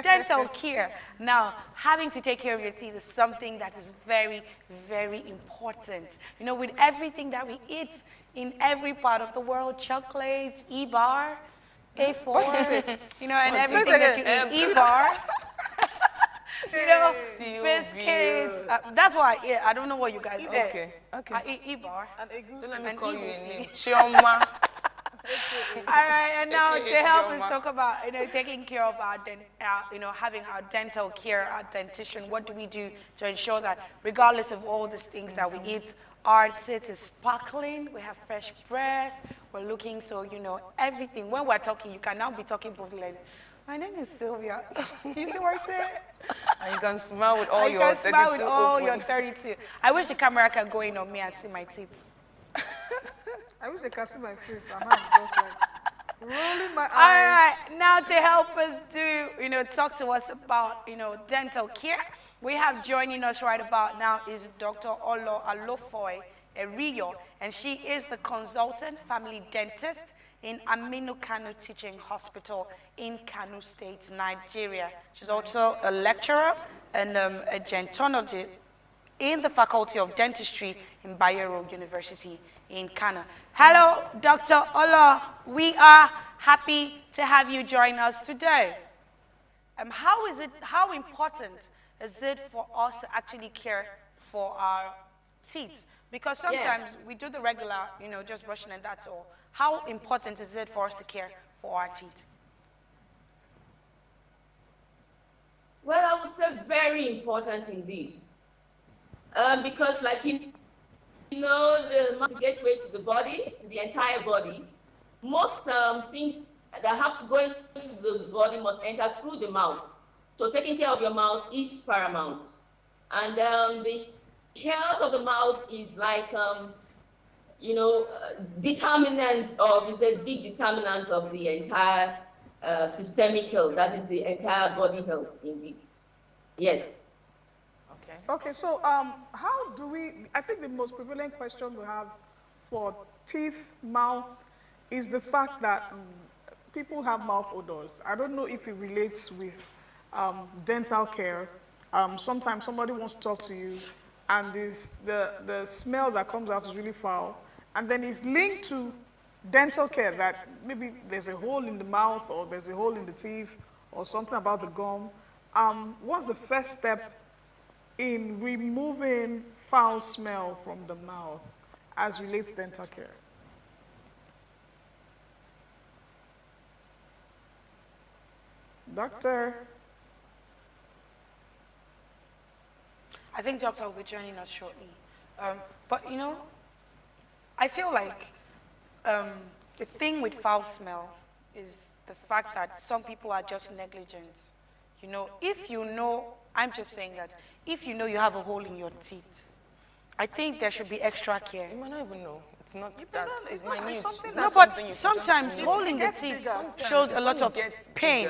dental care. Now, having to take care of your teeth is something that is very, very important. You know, with everything that we eat in every part of the world, chocolates, E-bar, A4, you know, and everything that you eat, E-bar. You know, biscuits. That's why I eat. I don't know what you guys eat. Okay. I eat E-bar. And let me call you a name. Chioma. All right, and now to help us talk about, you know, taking care of our, you know, having our dental care, our dentition, what do we do to ensure that regardless of all these things that we eat, our teeth is sparkling, we have fresh breath, we're looking so, you know, everything. When we're talking, you can now be talking both like, my name is Sylvia. You see what I said? And you can smile with all your 32 smile with all open. your 32. I wish the camera can go in on me and see my teeth. I wish they can see my face and I'm just like rolling my eyes. All right, now to help us do, you know, talk to us about, you know, dental care, we have joining us right about now is Dr. Olo Alofoy Eriyo, and she is the consultant family dentist in Aminu Kano Teaching Hospital in Kano State, Nigeria. She's also a lecturer and a gentonologist in the Faculty of Dentistry in Bayero University in Kano. Hello, Dr. Olo. We are happy to have you join us today. How important is it for us to actually care for our teeth? Because sometimes we do the regular, you know, just brushing and that's all. How important is it for us to care for our teeth? Well, I would say very important indeed. Because like, you know, the gateway to the body, to the entire body, most things that have to go into the body must enter through the mouth. So taking care of your mouth is paramount. And the health of the mouth is like, you know, determinant of, is a big determinant of the entire systemic health, that is the entire body health indeed. Yes. Okay, so how do we, I think the most prevalent question we have for teeth, mouth, is the fact that people have mouth odors. I don't know if it relates with dental care. Sometimes somebody wants to talk to you and the smell that comes out is really foul. And then it's linked to dental care, that maybe there's a hole in the mouth or there's a hole in the teeth or something about the gum. What's the first step in removing foul smell from the mouth as relates to dental care? Doctor? I think Doctor will be joining us shortly. But, you know, I feel like the thing with foul smell is the fact that some people are just negligent. You know, if you know, I'm just saying that, if you know you have a hole in your teeth, I think there should be extra care. You might not even know. It's not that. It's minute. No, but sometimes hole in the teeth shows a lot of pain.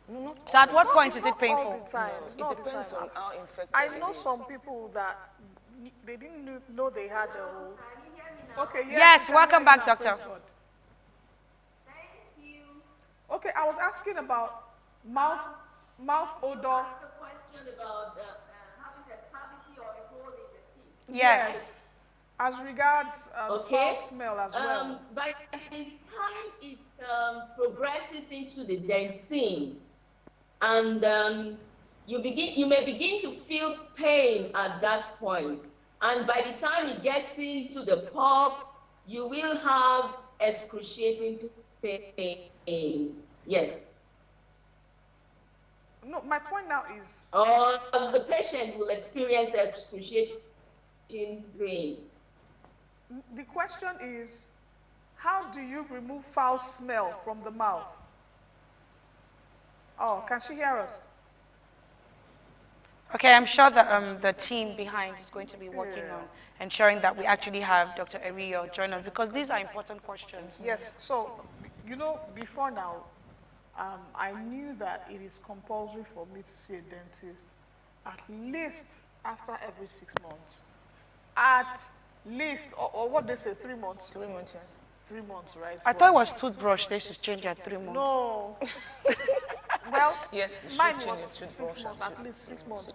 No, So at what point is it Not painful? all the time. it Not all the depends time. on how infected I know it is. some people that they didn't know they had a hole. Okay, Yes, we can welcome hear back, you now, doctor. praise God. Okay, I was asking about mouth odor. The question about having a cavity or a hole in the teeth. Yes. As regards foul smell as well. By the time it progresses into the dentine, and you may begin to feel pain at that point. And by the time it gets into the pulp, you will have excruciating pain. Yes. No, my point now is, Or the patient will experience excruciating pain. the question is, how do you remove foul smell from the mouth? Oh, can she hear us? Okay, I'm sure that the team behind is going to be working on ensuring that we actually have Dr. Eriyo join us, because these are important questions. Yes, so, you know, before now, I knew that it is compulsory for me to see a dentist at least after every 6 months. At least, or what they say, 3 months? 3 months, yes. 3 months, right? I thought it was toothbrush, they should change at 3 months. No. Well, Yes, you should mine change was your 6 toothbrush months, and at least 6 months.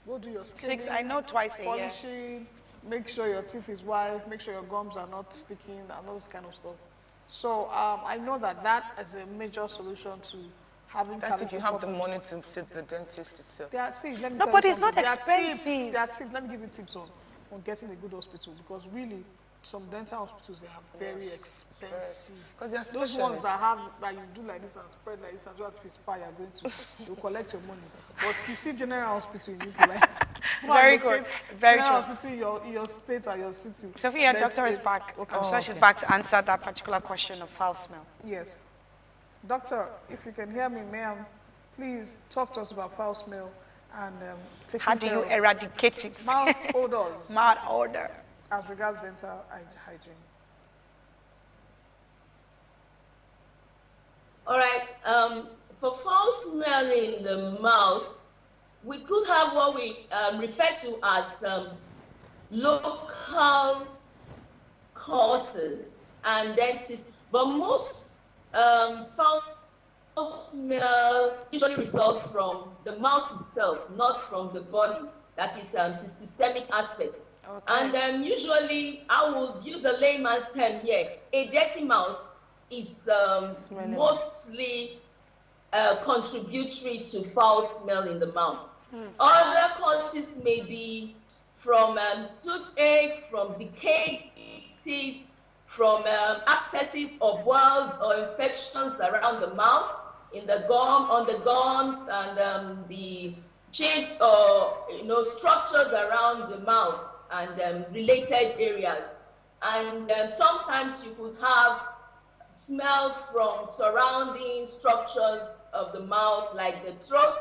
Go do your scaling, 6, I know twice a year. polishing, make sure your teeth is white, make sure your gums are not sticking, and all this kind of stuff. So I know that is a major solution to having That's cavity if you have the problems. money to sit the dentist itself. See, let me No, tell but you it's something. not expensive. There are tips. Let me give you tips on getting a good hospital, because really, some dental hospitals, they are very expensive. Because they're Those ones specialists. that you do like this and spread like this and just spa, you're going to, they'll collect your money. But you see general hospital in this life. Very good. Very General true. hospital in your state or your city. Sophia, There's doctor is a- back. Okay. I'm sure she's back to answer that particular question of foul smell. Yes. Doctor, if you can hear me, ma'am, please talk to us about foul smell and taking How do you care of eradicate it? mouth odors Mouth odor. as regards dental hygiene. All right. For foul smelling in the mouth, we could have what we refer to as local causes and dentist, but most foul smell usually result from the mouth itself, not from the body. That is systemic aspect. Okay. And usually, I would use a layman's term here. A dirty mouth is mostly contributory to foul smell in the mouth. Other causes may be from toothache, from decayed teeth, from abscesses or boils or infections around the mouth, in the gum, on the gums, and the chinks or structures around the mouth and related areas. And sometimes you could have smell from surrounding structures of the mouth, like the throat,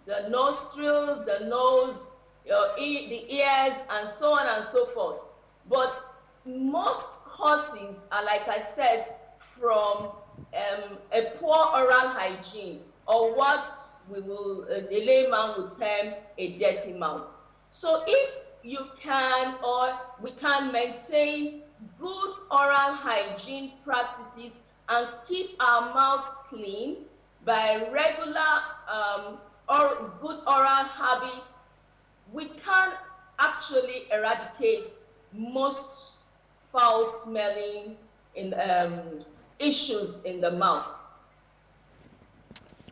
the nostrils, the nose, the ears, and so on and so forth. But most causes are, like I said, from a poor oral hygiene, or what we will, a layman would term a dirty mouth. So if you can, or we can maintain good oral hygiene practices and keep our mouth clean by regular or good oral habits, we can actually eradicate most foul smelling in issues in the mouth.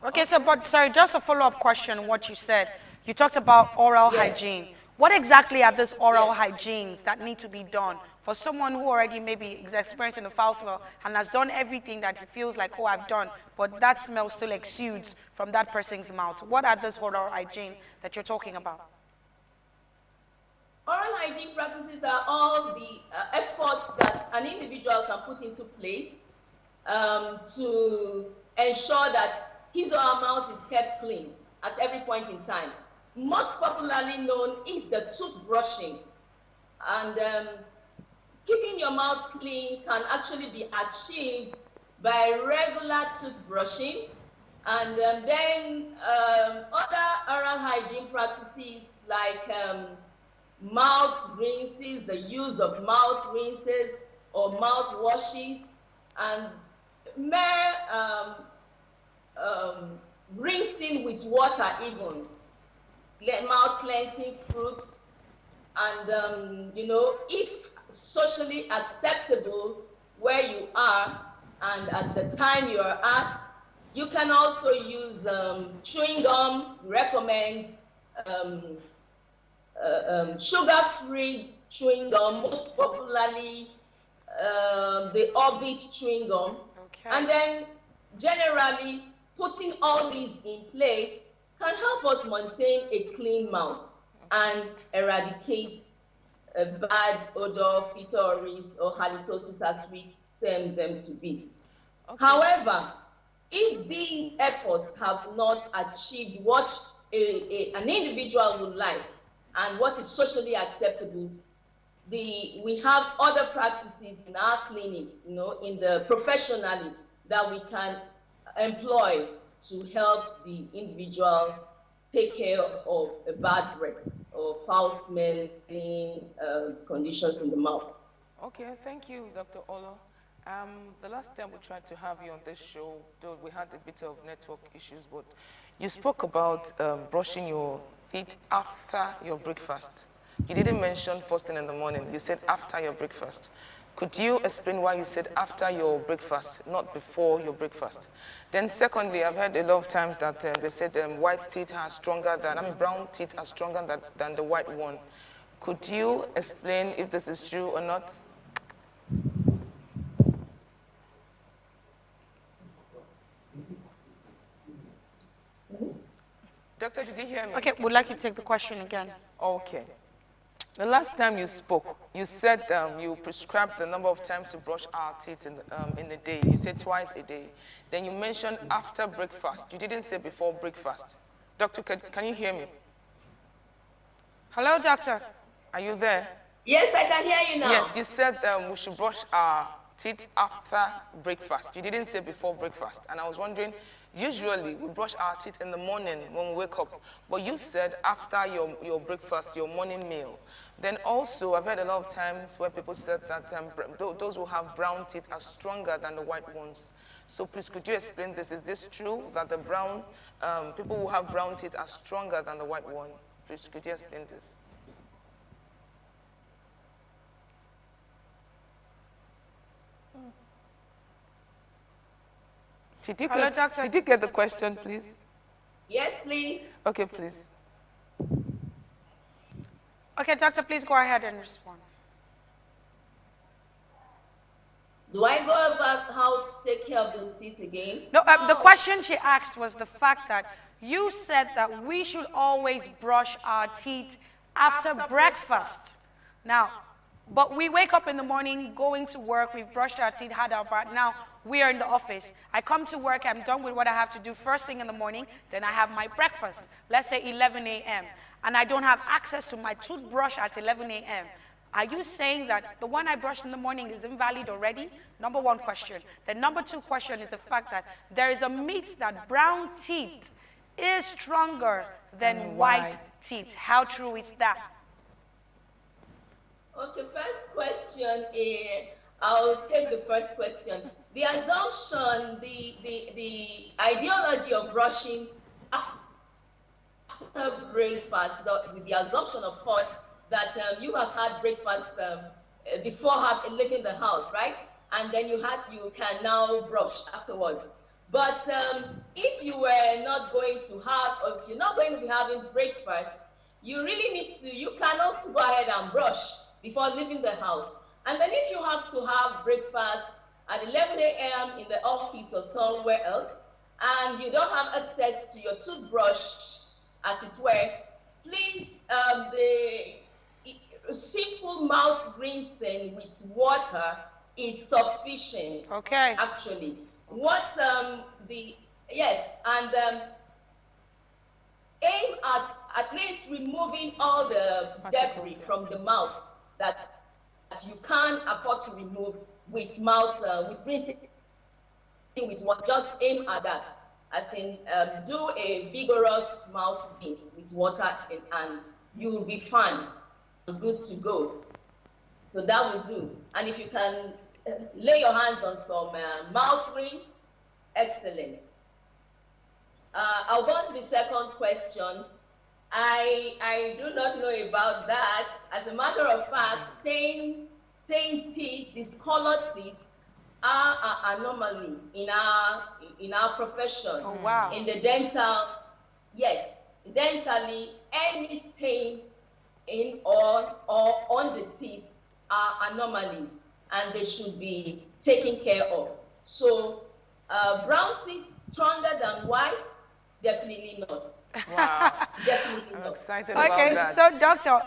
Okay, so, but sorry, just a follow-up question on what you said. You talked about oral hygiene. What exactly are these oral hygienes that need to be done for someone who already maybe is experiencing a foul smell and has done everything that he feels like, oh, I've done, but that smell still exudes from that person's mouth? What are those oral hygiene that you're talking about? Oral hygiene practices are all the efforts that an individual can put into place to ensure that his or her mouth is kept clean at every point in time. Most popularly known is the toothbrushing. And keeping your mouth clean can actually be achieved by regular toothbrushing. And then other oral hygiene practices like mouth rinses, the use of mouth rinses or mouth washes, and mere rinsing with water even, mouth cleansing fruits, and if socially acceptable where you are and at the time you are at, you can also use chewing gum. Recommend sugar-free chewing gum, most popularly the Orbit chewing gum. Okay. And then generally putting all these in place can help us maintain a clean mouth and eradicate a bad odor, phytoris, or halitosis as we term them to be. Okay. However, if these efforts have not achieved what an individual would like and what is socially acceptable, we have other practices in our clinic, in the professionally, that we can employ to help the individual take care of a bad breath or foul smelling conditions in the mouth. Okay, thank you, Dr. Olo. The last time we tried to have you on this show, though we had a bit of network issues, but you spoke about brushing your teeth after your breakfast. You didn't mention first thing in the morning. You said after your breakfast. Could you explain why you said after your breakfast, not before your breakfast? Then secondly, I've heard a lot of times that they said white teeth are stronger brown teeth are stronger than the white one. Could you explain if this is true or not? Doctor, did you hear me? Okay, would like you to take the question again. Okay. The last time you spoke, you said you prescribed the number of times to brush our teeth in a day. You said twice a day. Then you mentioned after breakfast. You didn't say before breakfast. Doctor, can you hear me? Hello, doctor. Are you there? Yes, I can hear you now. Yes, you said we should brush our teeth after breakfast. You didn't say before breakfast. And I was wondering, usually we brush our teeth in the morning when we wake up, but you said after your breakfast, your morning meal. Then also, I've heard a lot of times where people said that those who have brown teeth are stronger than the white ones. So please, could you explain this? Is this true that the people who have brown teeth are stronger than the white one? Please, could you explain this? Did you get the question, please? Yes, please. Okay, please. Okay, doctor, please go ahead and respond. Do I go about how to take care of the teeth again? No, the question she asked was the fact that you said that we should always brush our teeth after breakfast. Now, but we wake up in the morning, going to work, we've brushed our teeth, had our bath. Now, we are in the office. I come to work, I'm done with what I have to do first thing in the morning, then I have my breakfast, let's say 11 a.m., and I don't have access to my toothbrush at 11 a.m. Are you saying that the one I brushed in the morning is invalid already? Number one question. The number two question is the fact that there is a myth that brown teeth is stronger than white teeth. How true is that? Okay, first question is, I'll take the first question. The assumption, the ideology of brushing after breakfast, with the assumption, of course, that you have had breakfast before leaving the house, right? And then you can now brush afterwards. But if you were not going to have, or if you're not going to be having breakfast, you really need to, you can also go ahead and brush before leaving the house. And then if you have to have breakfast at 11 a.m. in the office or somewhere else, and you don't have access to your toothbrush, as it were, please, the simple mouth rinsing with water is sufficient. Okay. Actually, aim at least removing all the debris from the mouth that you can't afford to remove with rinsing with water. Just aim at that. As in, do a vigorous mouth rinse with water and you'll be fine, good to go. So that will do. And if you can lay your hands on some mouth rinse, excellent. I'll go on to the second question. I do not know about that. As a matter of fact, stained teeth, discolored teeth, are an anomaly in our profession. Oh, wow. In the dental, yes, dentally, any stain in or on the teeth are anomalies, and they should be taken care of. So, brown teeth stronger than white? Definitely not. Wow. Definitely I'm not. excited about Okay, that. so doctor,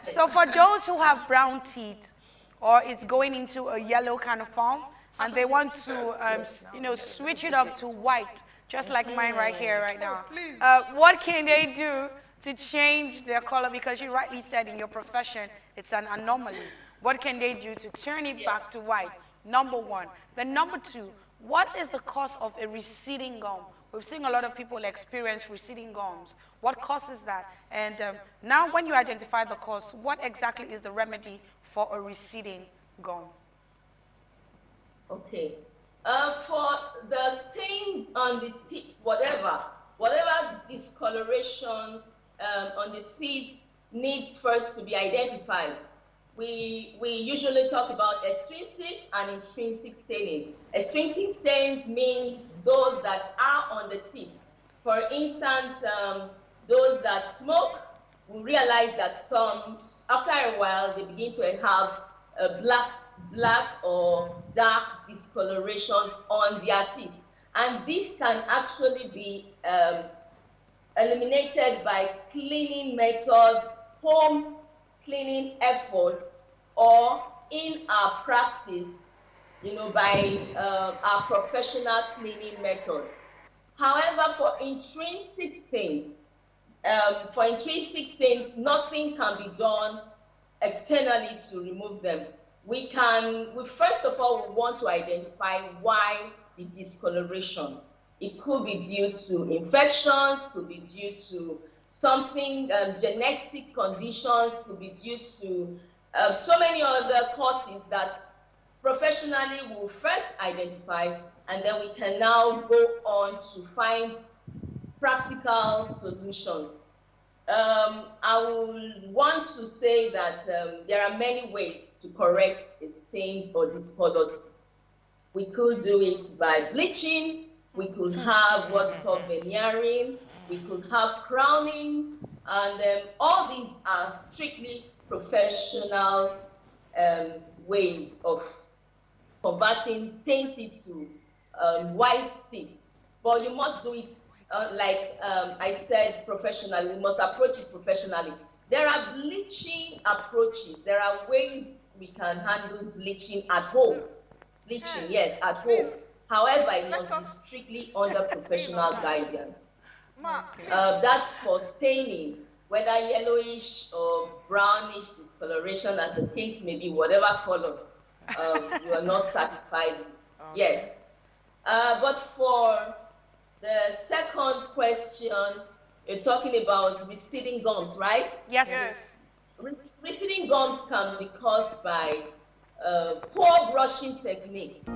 so for those who have brown teeth, or it's going into a yellow kind of form, and they want to, switch it up to white, just like mine right here, right now. What can they do to change their color? Because you rightly said in your profession, it's an anomaly. What can they do to turn it back to white? Number one. Then number two, what is the cause of a receding gum? We've seen a lot of people experience receding gums. What causes that? And now when you identify the cause, what exactly is the remedy for a receding gum? Okay. For the stains on the teeth, whatever discoloration on the teeth needs first to be identified. We usually talk about extrinsic and intrinsic staining. Extrinsic stains means those that are on the teeth. For instance, those that smoke will realize that after a while, they begin to have black or dark discolorations on their teeth. And this can actually be eliminated by cleaning methods, home cleaning efforts, or in our practice, by our professional cleaning methods. However, for intrinsic stains, nothing can be done externally to remove them. We first of all, we want to identify why the discoloration. It could be due to infections, could be due to something, genetic conditions, could be due to so many other causes that professionally we will first identify, and then we can now go on to find practical solutions. I would want to say that there are many ways to correct a stained or discolored teeth. We could do it by bleaching, we could have what we call veneering, we could have crowning, and all these are strictly professional ways of converting stained teeth to white teeth. But you must do it like I said, professionally. We must approach it professionally. There are bleaching approaches. There are ways we can handle bleaching at home. Bleaching, yes, at home. However, it must be strictly under professional guidance. That's for staining, whether yellowish or brownish discoloration, as the case may be, whatever color you are not satisfied with. Yes. But for the second question, you're talking about receding gums, right? Yes. Receding gums can be caused by poor brushing techniques.